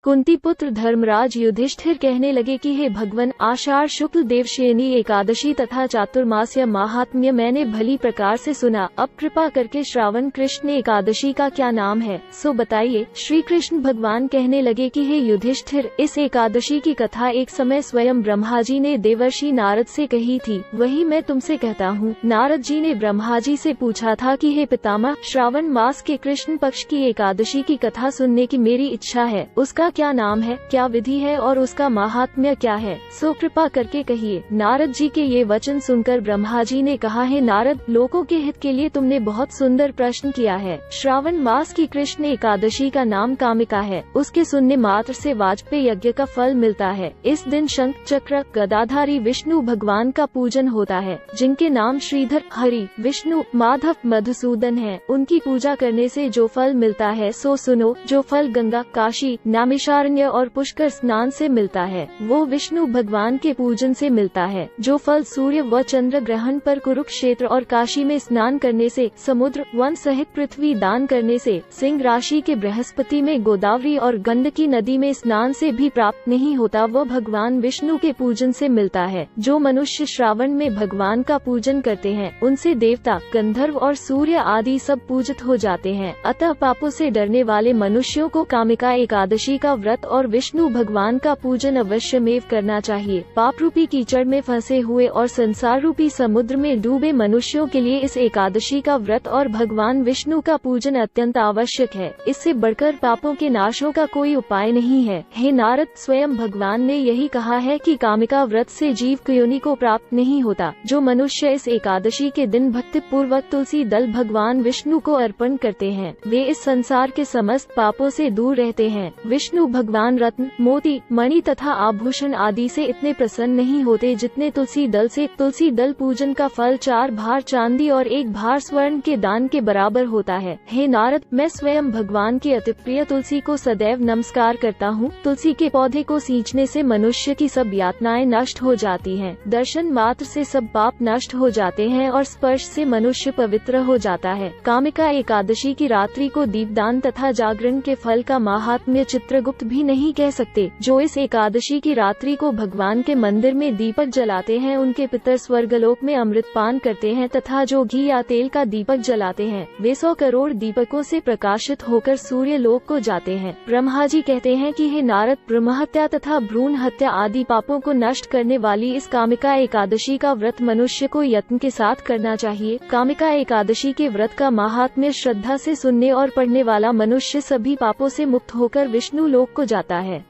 कुंती पुत्र धर्मराज युधिष्ठिर कहने लगे कि हे भगवन, आषाढ़ शुक्ल देवशयनी एकादशी तथा चातुर्मास्य महात्म्य मैंने भली प्रकार से सुना। अब कृपा करके श्रावण कृष्ण एकादशी का क्या नाम है, सो बताइए। श्री कृष्ण भगवान कहने लगे कि हे युधिष्ठिर, इस एकादशी की कथा एक समय स्वयं ब्रह्मा जी ने देवर्षि नारद से कही थी, वही मैं तुमसे कहता हूँ। नारद जी ने ब्रह्मा जी से पूछा था कि हे पितामह, श्रावण मास के कृष्ण पक्ष की एकादशी की कथा सुनने की मेरी इच्छा है, उसका क्या नाम है, क्या विधि है और उसका महात्म्य क्या है, सो कृपा करके कहिए। नारद जी के ये वचन सुनकर ब्रह्मा जी ने कहा, हे नारद, लोगों के हित के लिए तुमने बहुत सुंदर प्रश्न किया है। श्रावण मास की कृष्ण एकादशी का नाम कामिका है। उसके सुनने मात्र से वाजपेय यज्ञ का फल मिलता है। इस दिन शंख चक्र गदाधारी विष्णु भगवान का पूजन होता है, जिनके नाम श्रीधर, हरि, विष्णु, माधव, मधुसूदन है। उनकी पूजा करने से जो फल मिलता है सो सुनो। जो फल गंगा, काशी, नैमिषारण्य और पुष्कर स्नान से मिलता है, वो विष्णु भगवान के पूजन से मिलता है। जो फल सूर्य व चंद्र ग्रहण पर कुरुक्षेत्र और काशी में स्नान करने से, समुद्र, वन सहित पृथ्वी दान करने से, सिंह राशि के बृहस्पति में गोदावरी और गंडकी नदी में स्नान से भी प्राप्त नहीं होता, वह भगवान विष्णु के पूजन से मिलता है। जो मनुष्य श्रावण में भगवान का पूजन करते हैं, उनसे देवता, गंधर्व और सूर्य आदि सब पूजित हो जाते हैं। अतः पापों से डरने वाले मनुष्यों को कामिका एकादशी का व्रत और विष्णु भगवान का पूजन अवश्यमेव करना चाहिए। पाप रूपी कीचड़ में फंसे हुए और संसार रूपी समुद्र में डूबे मनुष्यों के लिए इस एकादशी का व्रत और भगवान विष्णु का पूजन अत्यंत आवश्यक है। इससे बढ़कर पापों के नाशों का कोई उपाय नहीं है। हे नारद, स्वयं भगवान ने यही कहा है कि कामिका व्रत से जीव को योनि को प्राप्त नहीं होता। जो मनुष्य इस एकादशी के दिन भक्ति पूर्वक तुलसी दल भगवान विष्णु को अर्पण करते हैं, वे इस संसार के समस्त पापों से दूर रहते हैं। विष्णु भगवान रत्न, मोती, मणि तथा आभूषण आदि से इतने प्रसन्न नहीं होते जितने तुलसी दल से। तुलसी दल पूजन का फल 4 भार चांदी और 1 भार स्वर्ण के दान के बराबर होता है। हे नारद, मैं स्वयं भगवान की अति प्रिय तुलसी को सदैव नमस्कार करता हूँ। तुलसी के पौधे को सींचने से मनुष्य की सब यातनाएं नष्ट हो जाती हैं। दर्शन मात्र से सब पाप नष्ट हो जाते हैं और स्पर्श से मनुष्य पवित्र हो जाता है। कामिका एकादशी की रात्रि को दीपदान तथा जागरण के फल का महात्म्य चित्रगुप्त भी नहीं कह सकते। जो इस एकादशी की रात्रि को भगवान के मंदिर में दीपक जलाते हैं, उनके पितर स्वर्गलोक में अमृत पान करते हैं तथा जो घी या तेल का दीपक जलाते हैं, वे 100 करोड़ दीपकों से प्रकाशित होकर सूर्य लोक को जाते हैं। ब्रह्मा जी कहते हैं कि हे नारद, ब्रह्महत्या तथा भ्रूण हत्या आदि पापों को नष्ट करने वाली इस कामिका एकादशी का व्रत मनुष्य को यत्न के साथ करना चाहिए। कामिका एकादशी के व्रत का महात्म्य श्रद्धा से सुनने और पढ़ने वाला मनुष्य सभी पापों से मुक्त होकर विष्णु लोक को जाता है।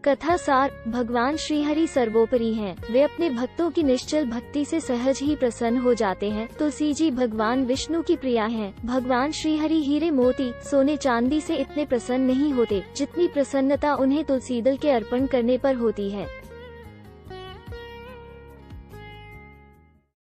कथा सार, भगवान श्रीहरि सर्वोपरि हैं। वे अपने भक्तों की निश्चल भक्ति से सहज ही प्रसन्न हो जाते हैं। तुलसी जी भगवान विष्णु की प्रिया हैं। भगवान श्रीहरि हीरे मोती, सोने चांदी से इतने प्रसन्न नहीं होते जितनी प्रसन्नता उन्हें तुलसी दल के अर्पण करने पर होती है।